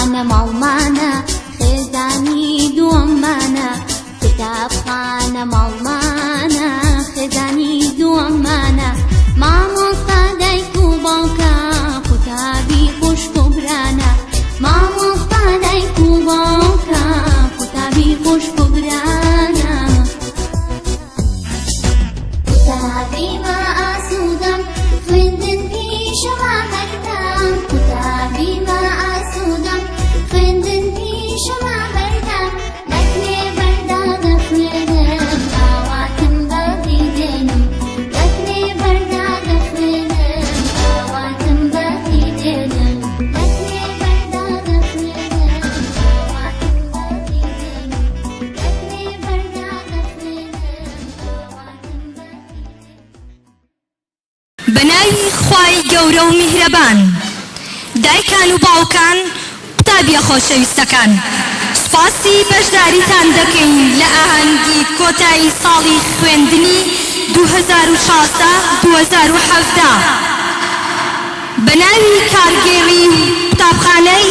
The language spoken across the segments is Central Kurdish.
خانە ماڵمانە خێزانی دووەممانە کتابخانە ماڵمانە خێزانی دووەممانە مامۆستا دایک و باوکە قوتابی خوشک و برانە مامۆستا دایک و باوکە قوتابی خوشک و برانە قوتابی ما ئاسوودەم خوێندن پیشەما هەردەم قوتابی ما ئاسوودەم خوێندن پیشەما هەردەم لەکوێ بەردا دەخوێنم ئاواتم بەدی دێنم لەکوێ بەردا دەخوێنم ئاواتم بەدی دێنم لەکوێ بەردا دەخوێنم ئاواتم بەدی دێنم لەکوێ بەردا دەخوێنم ئاواتم بەدی بەناوی خوای گەورە و میهرەبان دایکان و باوکان قوتابیە خۆشەویستەکان سوپاسی بەشداریتان دەکەین لە ئاهەنگی کۆتایی ساڵی خوێندنی 2016-2017 بەناوی کارگێڕی قوتابخانەی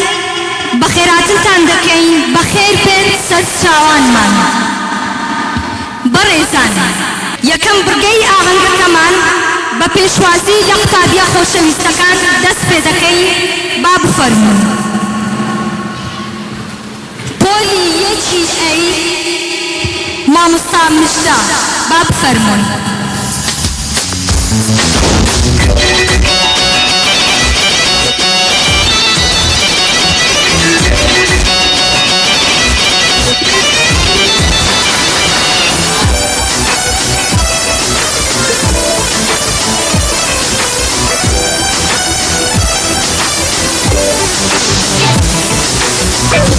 بەخێراتنتان دەکەین بەخێر بێت سەرچاوانمان بەڕێزان یەکەم بڕگەی ئاهەنگەکەمان بە پێشوازی لە قوتابیە خۆشەویستەکان دەست پێ دەکەین با بفەرمون پۆلی یەکی ئەی مامۆستا مژدە با بفەرمون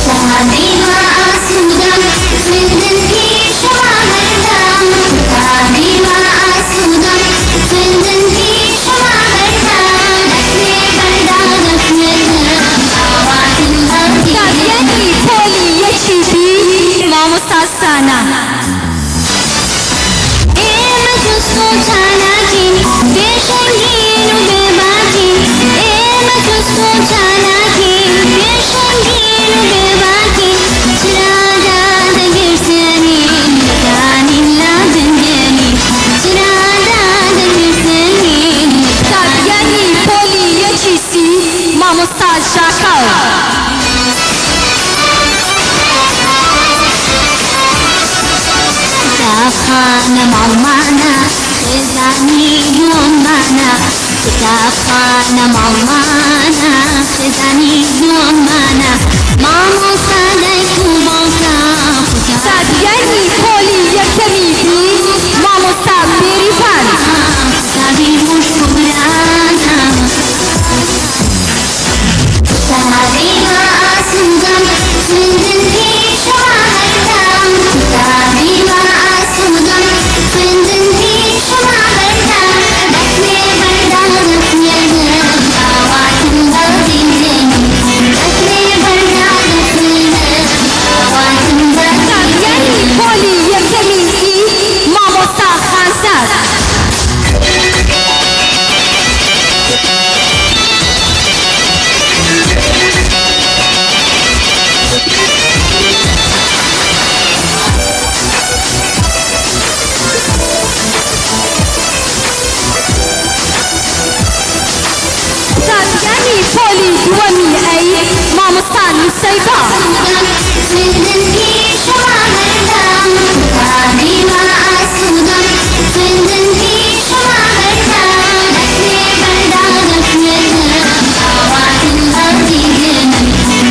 قوتابی ما ئاسوودەم خوێندن پیشەما هەردەم قوتابی ما ئاسوودەم خوێندن پیشەما هەردەم لەکوێ بەردا دەخوێنم ئاواتم بەدی قوتابیانی پۆلی یەکی بی مامۆستا سانە ئێمە جوست و چالاکین بێشەنگین و بێباکین ئێمە جوست و چالاکین بێشەنگین و بێباکین چرادا دەگرسێنین لەدانین لا دنگێنین چرادا دەگرسێنین قوتابیانی پۆلی یەکی سی مامۆستا ژاکاو کتابخانە ماڵمانە خێزانی دووەممانە کتابخانە ماڵمانە خێزانی دووەممانە مامۆستا دایک و باوکە قوتابیانی پۆلی یەکەمی بی مامۆستا بێریڤان قوتابی خوشک و برانە قوتابی ما ئاسوودەم خوێندن پیشەما هەردەم قوتابی ما ئاسوودەم خوێندن پیشەما هەردەم لەکوێ بەردا دەخوێنم ئاواتم بەدی دێنم لەکوێ بەردا دەخوێنم ئاواتم بەدی قوتابیانی پۆلی یەکەمی ئی مامۆستا خانزاد قوتابیانی پۆلی دووەمی ئەی مامۆستا نوسەیبا خوێندن پیشەما هەردەم قوتابی ما ئاسوودەم خوێندن پیشەما هەردەم لەکوێ بەردا دەخوێنم ئاواتم بەدی دێنم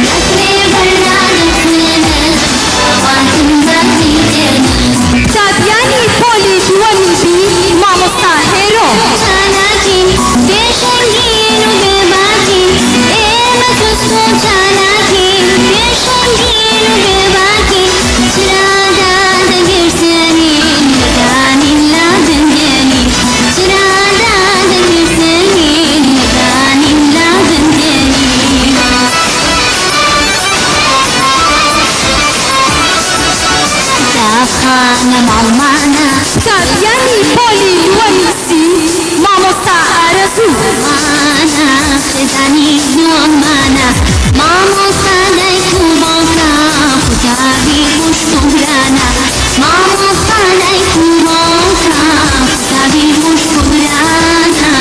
لەکوێ بەردا دەخوێنم ئاواتم بەدی دێنم قوتابیانی پۆلی دووەمی بی مامۆستا هێرۆ چالاکین بێشەنگین و بێباکین ئێمە جوست و چالاکین بێشەنگین و بێباکین چرادا دەگرسێنین لەدانین لا دنگێنین چرادا دەگرسێنین لەدانین لا دنگێنین کتابخانە ماڵمانە قوتابیانی پۆلی دووەمی سی مامۆستا ئارەزوو مانا خێزانی دووەممانە مامۆستای کوڕۆکە قوتابی خوشکۆبرانە مامۆستای کوڕۆکە قوتابی خوشکۆبرانە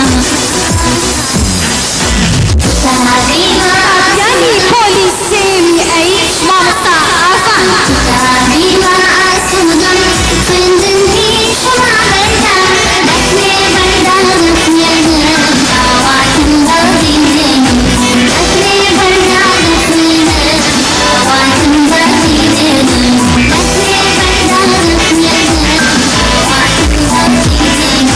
يعني بوليسيمي أي مامتا أفن كتابي وأسودم فندن في شمع بردا لكني بردا لكني دعوات بردين لكني بردا لكني دعوات بردين لكني بردا لكني دعوات بردين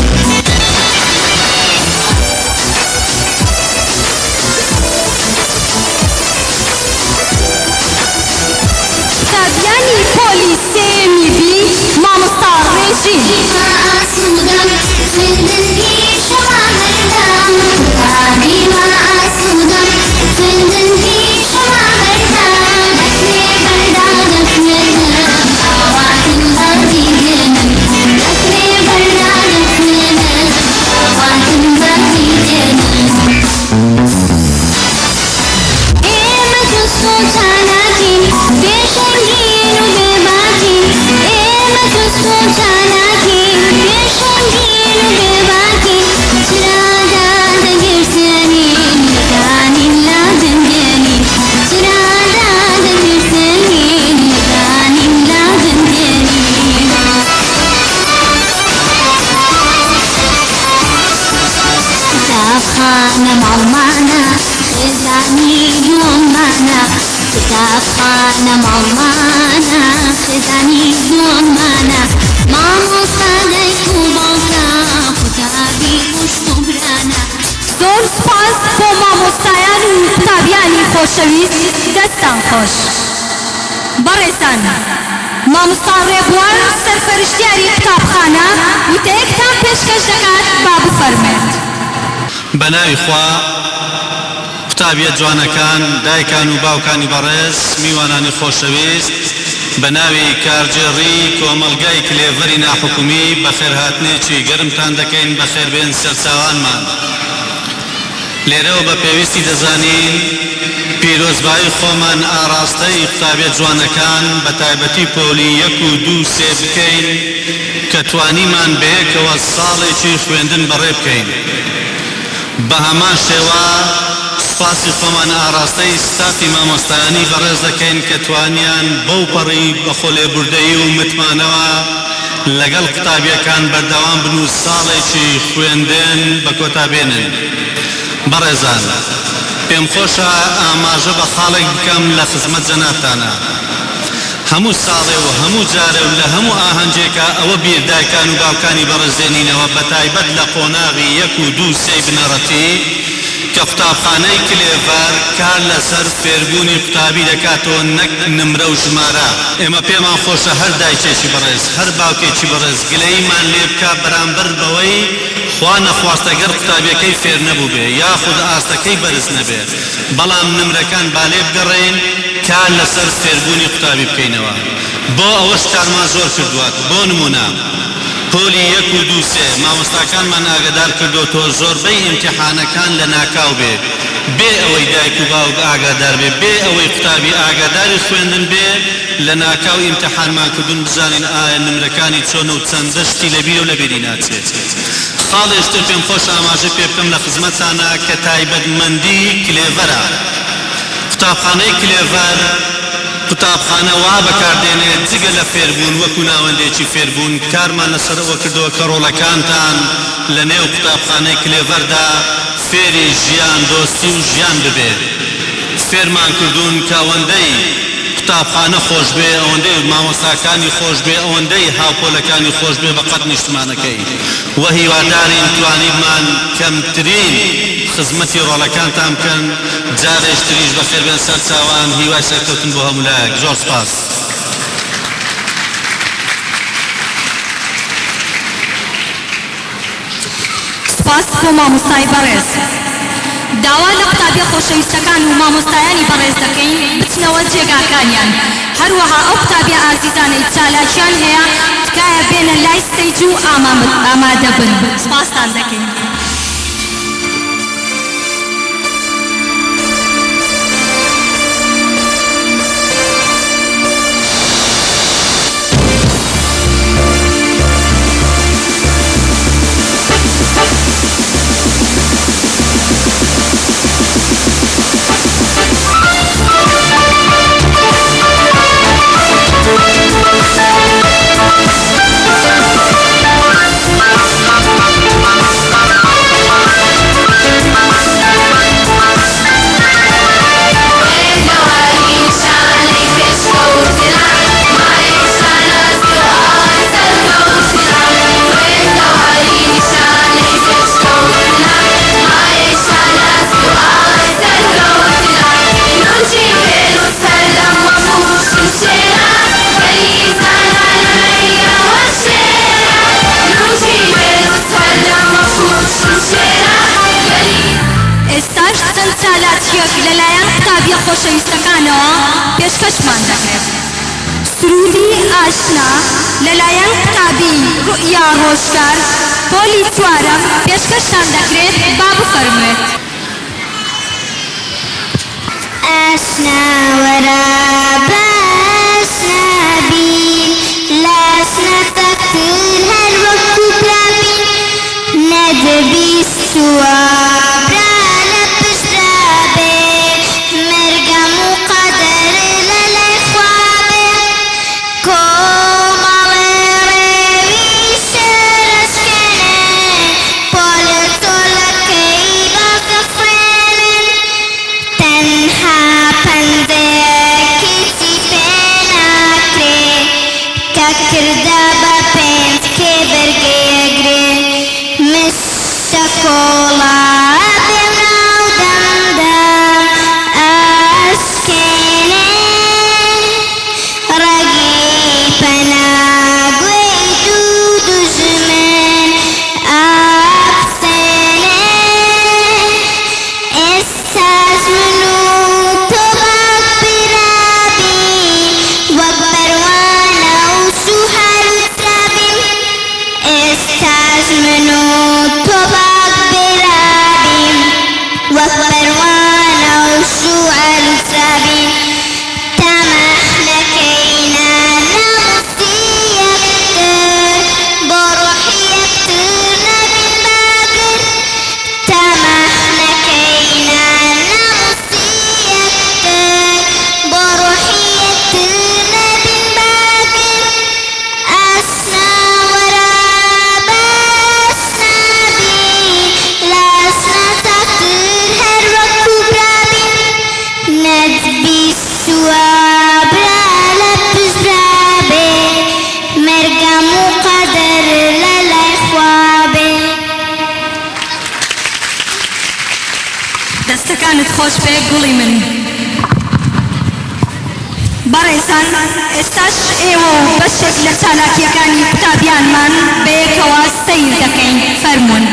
يعني بوليسيمي بي مامتا ريجي وأسودم فندن في شمع بردا كتابي وأسودم فندن في شمع بردا لكني بردا لكني دعوات بردين لكني بردا لكني دعوات بردين إيمة السلطاناكين بشنجين وبباكين إيمة السلطاناكين بشنجين وبباكين سرادا دقرسانين مكانين لا دندانين سرادا دقرسانين مكانين لا دندانين كتابخانة معلمانة خزاني يوم معنا كتابخانة معلمانة خزاني يوم معنا مامۆستای کوڕۆکە قوتابی خوشکۆبرانە زۆر سپاس بۆ مامۆستایان و قوتابیانی خۆشەویست دەستان خۆش بەڕێزان مامۆستا ڕێبوار سەرپەرشتیاری قوتابخانە وتەیەکتان پێشکەش دەکات با بفەرمێت بەناوی خوا قوتابیە جوانەکان دایکان و باوکانی بەڕێز میوانانی خۆشەویست بەناوی کارجێڕی کۆمەڵگای کلێڤەری ناحکومی بەخێرهاتنێکی گەرمتان دەکەین بەخێربێن سەرچاوانمان لێرەوە بە پێویستی دەزانین پیرۆزبایی خۆمان ئاراستەی قوتابیە جوانەکان بە تایبەتی پۆلی 1 و 2 و 3 بکەین کە توانیمان بەیەکەوە ساڵێکی خوێندن بەڕێ بکەین بە هەمان شێوە سپاسی خۆمان ئاراستەی ستافی مامۆستایانی بەڕێز دەکەین کە توانیان بەو پەڕی بەخۆ لێبوردەیی و متمانەوە لەگەڵ قوتابیەکان بەردەوام بن و ساڵێکی خوێندن بە کۆتابێنن بەڕێزان پێم خۆشە ئاماژە بە خاڵێک بکەم لە خزمەت جەنابتانە هەموو ساڵێ و هەموو جارێ و لە هەموو ئاهەنجێکە ئەوە بیردایکان و باوکانی بەڕێزێنینەوە بە تایبەت لە قۆناغی 1 و 2 و 3 بنەڕەتی کە قوتابخانەی کلێڤەر کار لەسەر فێربوونی قوتابی دەکاتەوە نەک نمرە و ژمارە ئێمە پێمان خۆشە هەر دایکێکی بەڕێز هەر باوکێکی بەڕێز گلەیمان لێ بکە بەرامبەر بەوەی خوا نەخواستەگەر قوتابیەکەی فێر نەبوو بێ یاخود ئاستەکەی بەرز نەبێ بەڵام نمرەکان با لێ بگەڕێین کار لەسەر فێربوونی قوتابی بکەینەوە بۆ ئەوەش کارمان زۆر کردووە بۆ نمونە پۆلی 1 و 2 و 3 مامۆستاکانمان ئاگادار کردوتەوە زۆربەی ئیمتیحانەکان لە ناکاو بێ بێ ئەوەی دایک و باوک ئاگادار بێ بێ ئەوەی قوتابی ئاگاداری خوێندن بێ لە ناکاو ئیمتیحانمان کردوون بزانین ئایا نمرەکانی چۆنە و چەندە شتی لەبیرە و لەبیری ناچێت خاڵێشتر پێم خۆش ئاماژە پێ بکەم لە خزمەتانە کە تایبەتمەندی کلێڤەرە قوتابخانەی کلێڤەر قوتابخانە وا بەکاردێنێت جگە لە فێربوون وەکو ناوەندێکی فێربوون کارمان لەسەرەوە کردەوە کە ڕۆڵەکانتان لە نێو قوتابخانەی کلێڤەردا فێری ژیان دۆستی و ژیان ببێت فێرمان کردوون کە ئەوەندەی قوتابخانە خۆش بێ ئەوەندەی مامۆستاکانی خۆش بێ ئەوەندەی هاوپۆلەکانی خۆش بێ بەقەت نیشتمانەکەی وە هیوادارین توانیمان کەمترین خزمەتی ڕۆڵەکانتان بکەن جارێش تریش بەخێر بێن سەر چاوان هیوای سەرکەوتن بۆ هەموو لایەک زۆر سپاس سپاس بۆ مامۆستای بەڕێز داوا لە قوتابیە خۆشەویستەکان و مامۆستایانی بەڕێز دەکەین بچنەوە جێگاکانیان هەروەها ئەو قوتابیە ئازیزانەی چالاکیان هەیە تکایە بێنە لای ستەیج و ئامادە بن سپاستان دەکەین لەلایەن قوتابی ڕوئیا ڕۆژگار پۆلی چوارەم پێشکەشتان دەکرێت با بفەرموێت. ئاشنا وەرە باشنا بین لاشنا تەکتر هەر وەکو پرابین نەدەبیستووە برا لە پشتا بێ مەرگەم و قەدەر لە لای خوا بێ کۆمەڵێ ڕێوی شەرەشکێنێ پۆلە تۆلەکەی بازەفرێنن تەنها پەندێکیچی پێ ناکرێ کە کردە بە پێنج کێ بەرگەیەگرێ مشتە کۆڵا بێ ناو دەمدەم ئەشکێنێ ڕەگی پەناگوێی دوو دوژمن ئەفسێنێ ئێستاش من و تۆ باک برابین وەک بەروانە و شوهەر و ترابین ئێستاش من و تۆ باک برابین وەک بەروانە و شوهەر و ترابین تەمەح نەکەینە نەموستی یەکتر بۆ ڕۆحی یەکتر نەبین باگر تەمەح نەکەینە نەموستی یەکتر بۆ ڕۆحی یەکتر نەبین باگر ئاشنا وەرە باشنا بین لاشنا تەکتر هەر وەکو برابین نەتبیستووە برا لە پشتا بێ مەرگەم و قەدەر لە لای خوا بێ. دەستەکانت خۆش بێ گوڵی من. بەڕێزان ئێستاش ئێوە و بەشێک لە چالاکیەکانی قوتابیانمان بەیەکەوە سەیر دەکەین. فەرموون.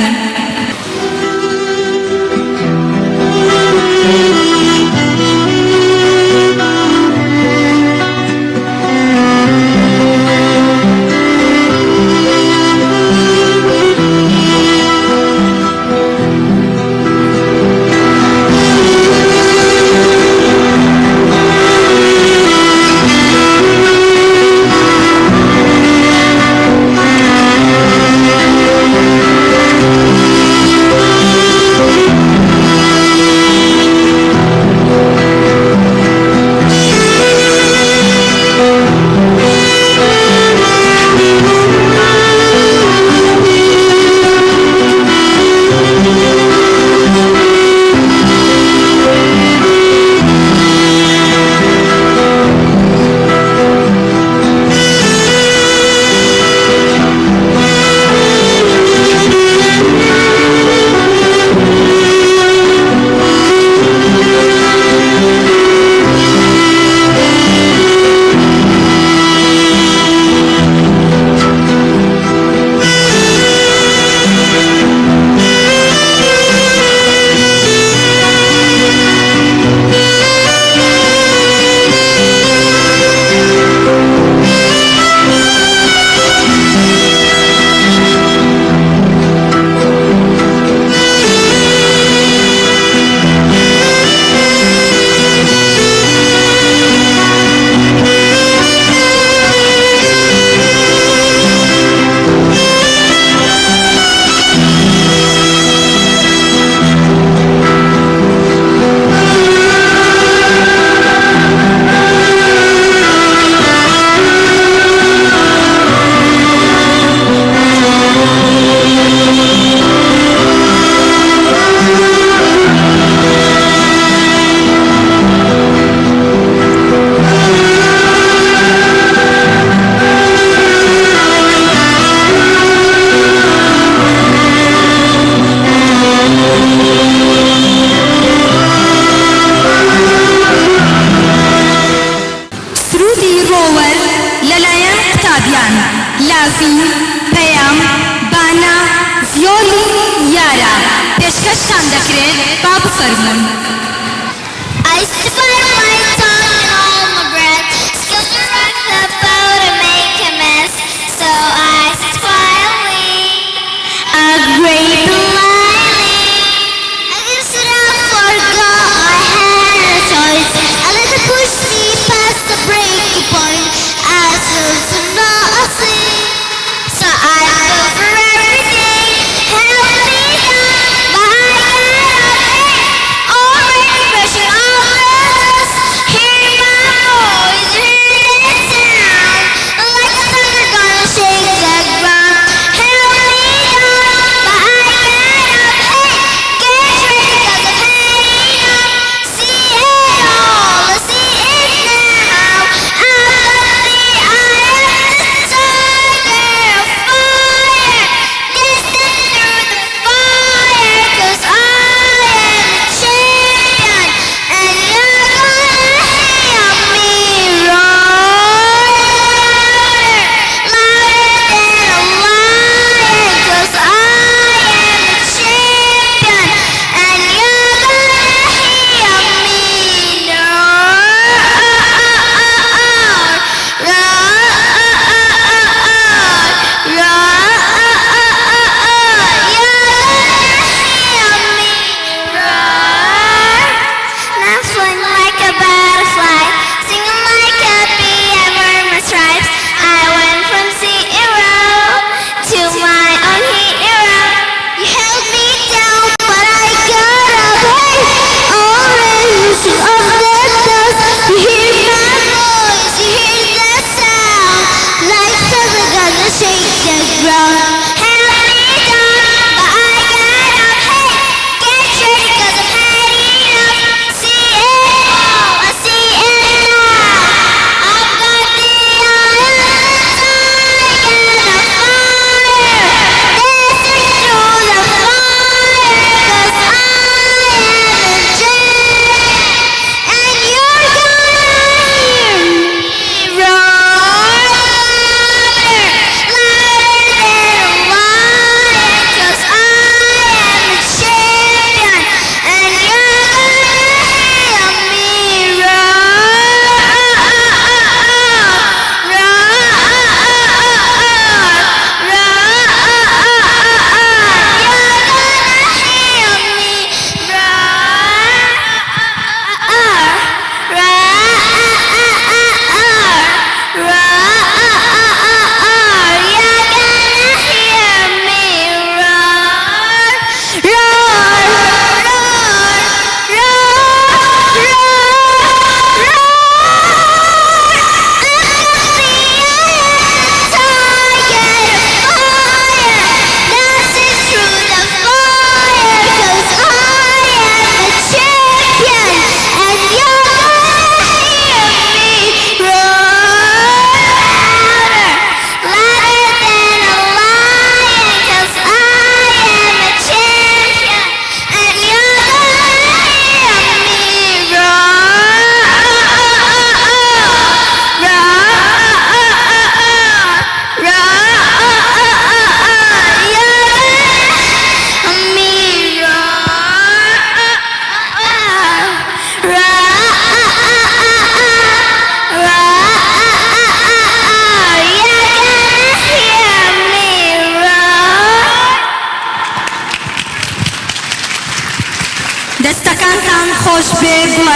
لازم پەیام بانە ڤیۆلی یارە پێشکەشتان دەکرێت با بفەرموون. I stifle my tongue and all my breath, skills to rock the boat and make a mess.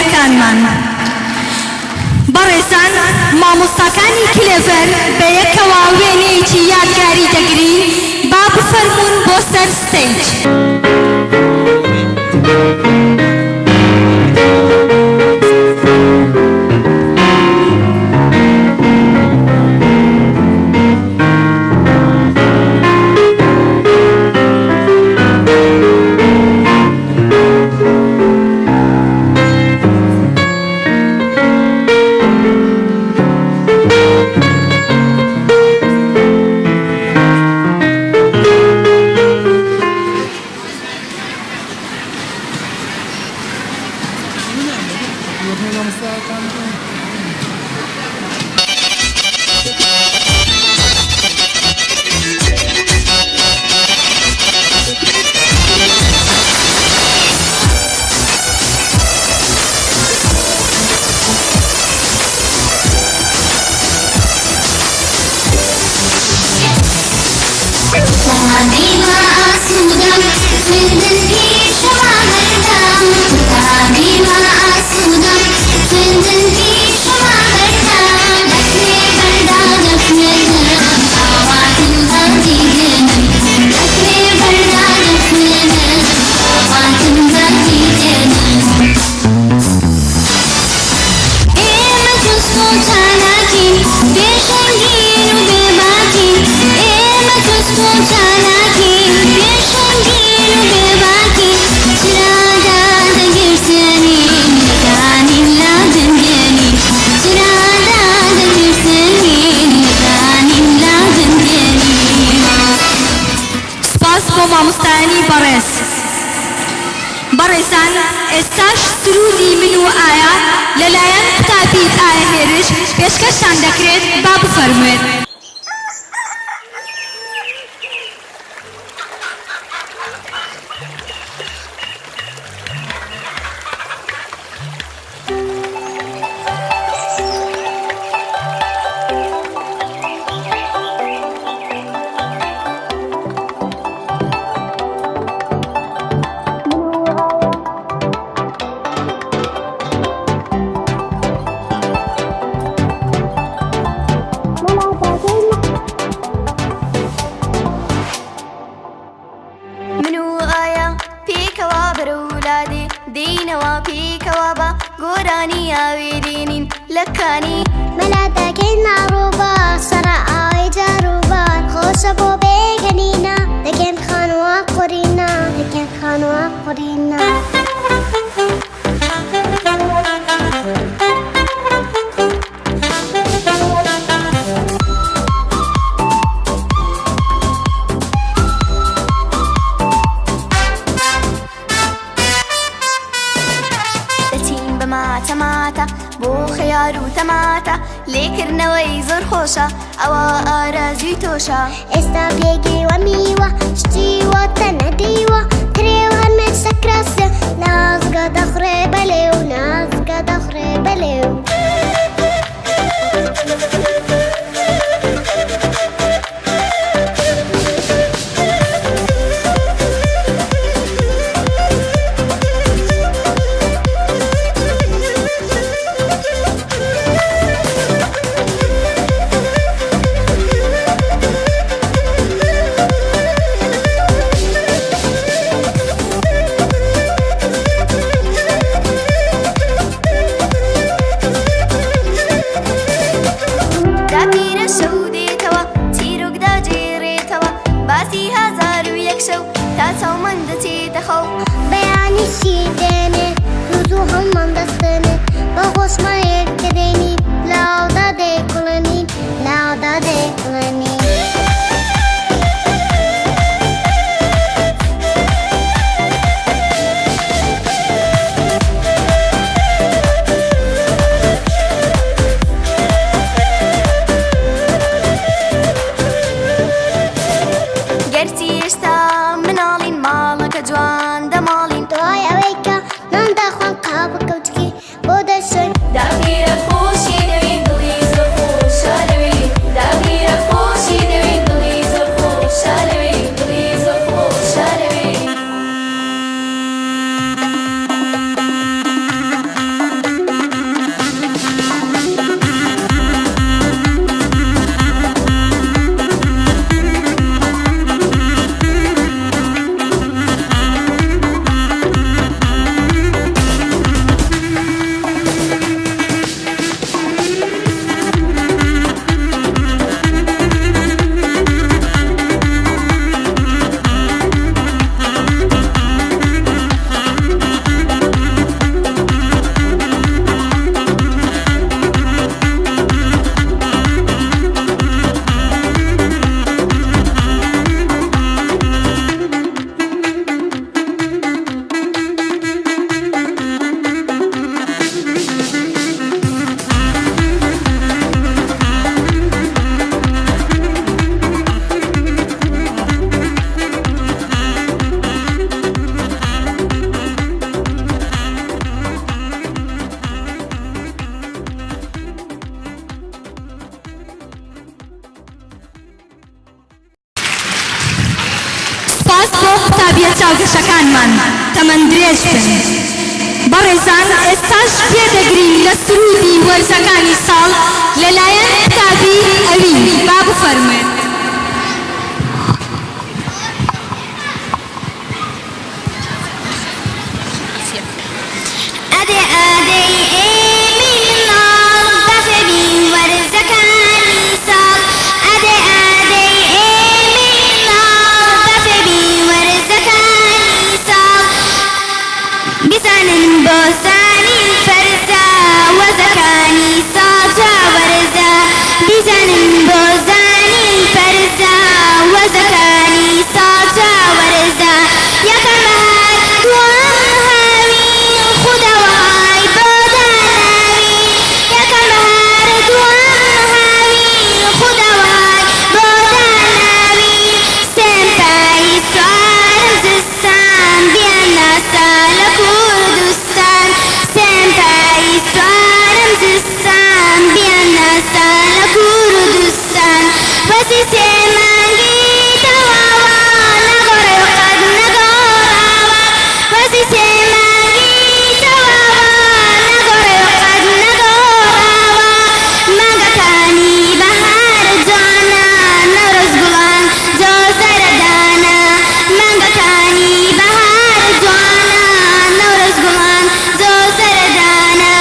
جێگاکانمان بەڕێزان مامۆستاکانی کلێڤەر بە یەکەوە وێنەیەکی یادگاری دەگرین با بفەرمون بۆ سەر ستەیج مامۆستایانی بەڕێز بەڕێزان ئێستاش سرودی من و ئایا لەلایەن قوتابی ئایا هێرش پێشکەشتان دەکرێت با بفەرموێت دینەوە پێکەوە بە گۆرانی ئاوێدێنین لەکانی مەلاتەکەی ناڕووبە سەرە ئاوی جاروبار خۆشە بۆ بێگەنینە دەکەن خانووە قورینە دەکەن خانووە قورینە تەماتە بۆ خەیار و تەماتە لێکردنەوەی زۆر خۆشە ئەوە ئارەزوی تۆشە ئێستا بێگێوە میوە شتیوە تەنەدیوە ترێو هەرمێت سەکراسە نازگە دەخڕێ بەلێو نازگە دەخڕێ بەلێو بەیانی چی دێنێ ڕوو هەممان دەستێنێ بە خۆشمەیەک کە دێنی لاودا دێکڵێنین لاودا دێکڵێنین گەرچی هێشتا مناڵین ماڵەکە جوان دەماڵین دوای ئەوەی کە نان داخوان قاپە کەوتکی بۆ دەشۆین داگیرە خۆشی چاوگەشەکانمان تەمەندرێژ بن. بەڕێزان ئێستاش پێدەگرین لە سرودی وەرزەکانی ساڵ لەلایەن قوتابی ئەوین. با بفەرمێن. ئەدێ ئەدەی ئێمەی مناڵ بەخێبین وەرزەکانی ساڵ. ئەدێ ئەدەی ئێمەی مناڵ بەخێبین وەرزەکانی ساڵ. بیزانن بۆ زانین فەرزە وەزەکانی ساڵ جاوەرزە. بیزانن بۆ زانین فەرزە وەزەکانی ساڵ جاوەرزە. یەکەم بەهار دووەم هاوین خودەوای بۆ داناوین. یەکەم بەهار دووەم هاوین خودەوای بۆ داناوین. سێم پایی سوارم زستان بیاناسا لە کوردستان. سێم پایی سوارم زستان بیاناسا لە کوردستان. وەسی سێ مانگی تەواوە نەگۆڕێ و قەت نەگۆڕاوە. وەسی سێ مانگی تەواوە نەگۆڕێ و قەت نەگۆڕاوە. مانگەکانی بەهار جوانە نەورۆز گوڵان جۆ زەردانە. مانگەکانی بەهار جوانە نەورۆز گوڵان جۆ زەردانە.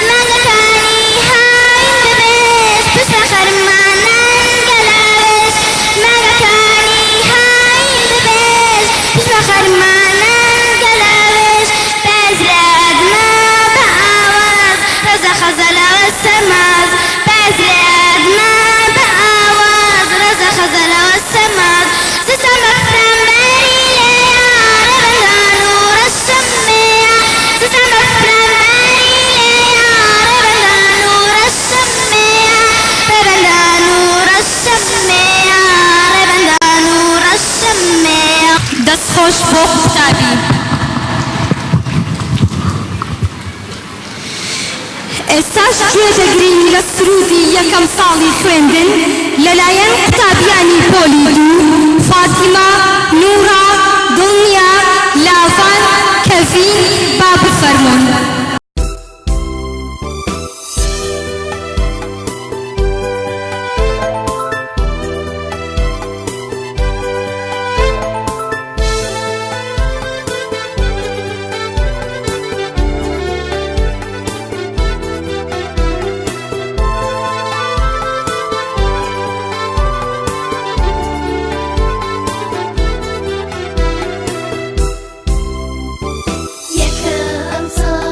مانگەکانی هاوین ببێش پشت بە خەرمانان گەلاوێش. مانگەکانی هاوین ببێش پشت بە خەرمانان گەلاوێش. بەزرادمە بە ئاواز ڕەزە خەزەلەوە سەماز. بەزرادمە بە ئاواز ڕەزە خەزەلەوە سەماز. زستان بە فرامبەری لێیە ڕێبەندان و ڕەشەمێیە. زستان بە فرامبەری لێیە ڕێبەندان و ڕەشەمێیە. ڕێبەندان و ڕەشەمێیە. ڕێبەندان و ڕەشەمێیە. دەستخۆش بۆ قوتابی. ئێستاش گوێدەگرین لە سرودی یەکەم ساڵی خوێندن لەلایەن قوتابیانی پۆلی دوو فاتیمە، نوورا، دڵنیا، لاڤان، کەڤین. با بفەرمۆن. یەکەم ساڵ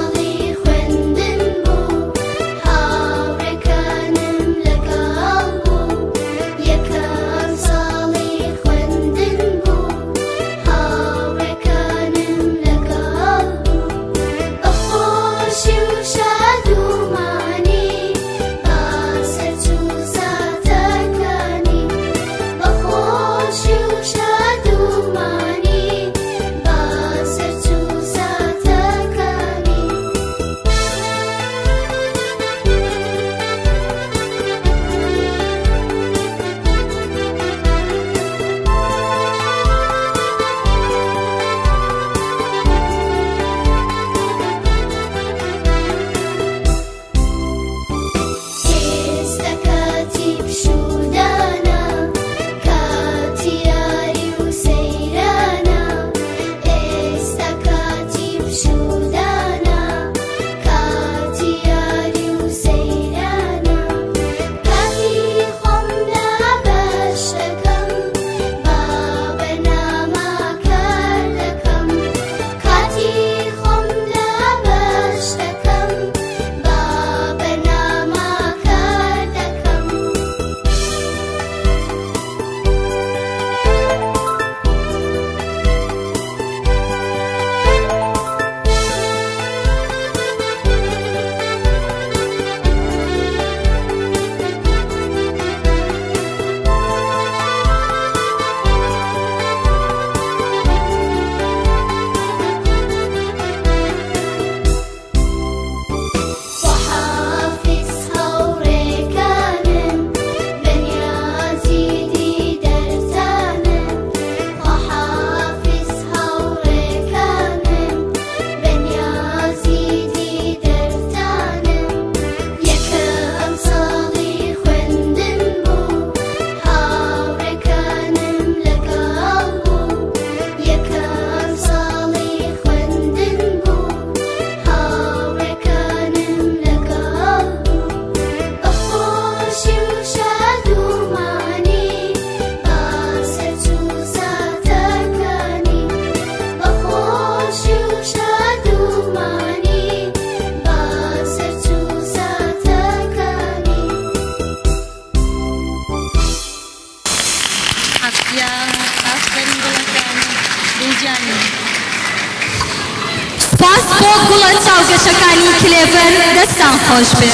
گوڵە چاوگەشەکانی کلێڤەر دەستان خۆش بێ.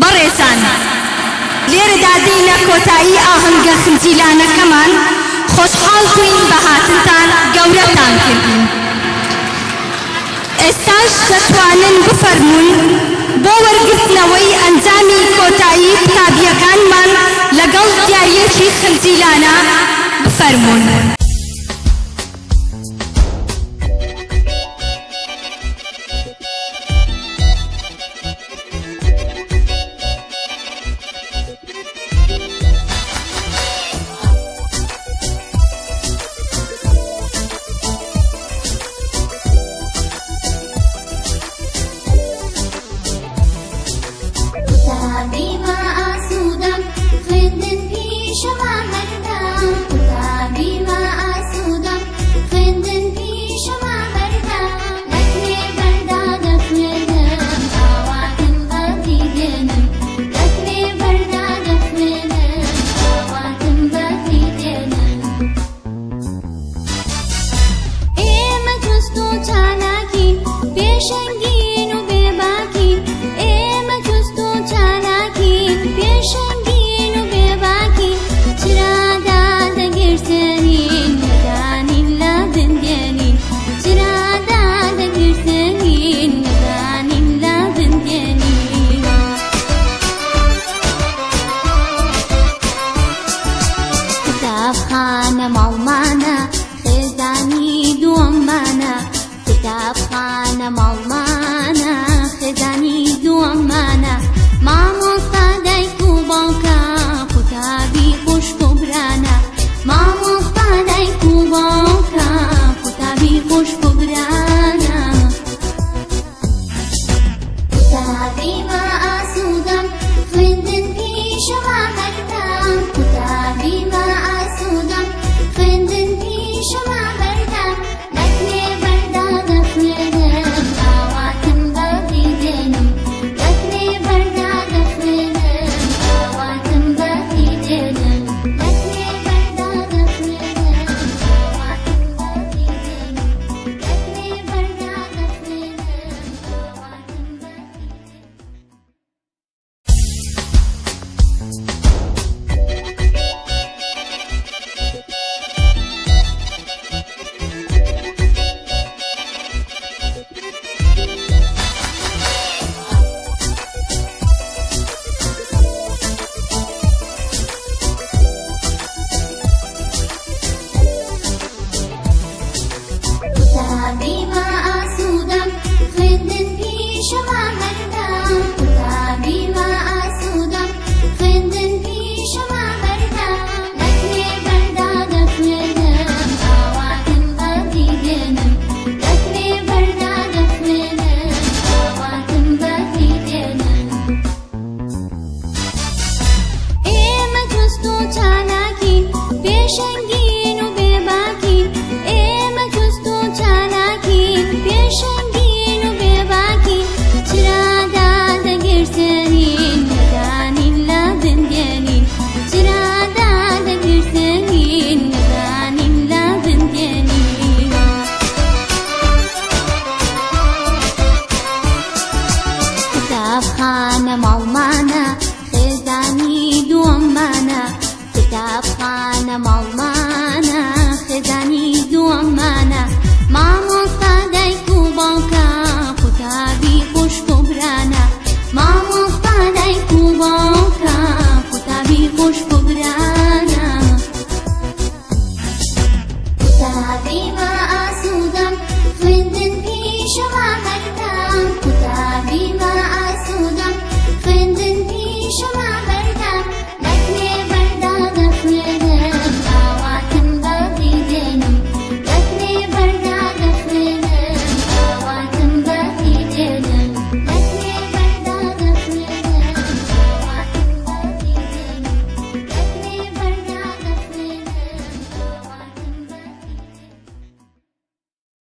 بەڕێزان، لێرەدا دێینە کۆتایی ئاهەنگە خنجیلانەکەمان. خۆشحاڵ بووین بە هاتنتان، گەورەتان کردین. ئێستاش دەتوانن بفەرمون بۆ وەرگرتنەوەی ئەنجامی کۆتایی قوتابیەکانمان لەگەڵ دیاریەکی خنجیلانە بفەرمون. Shang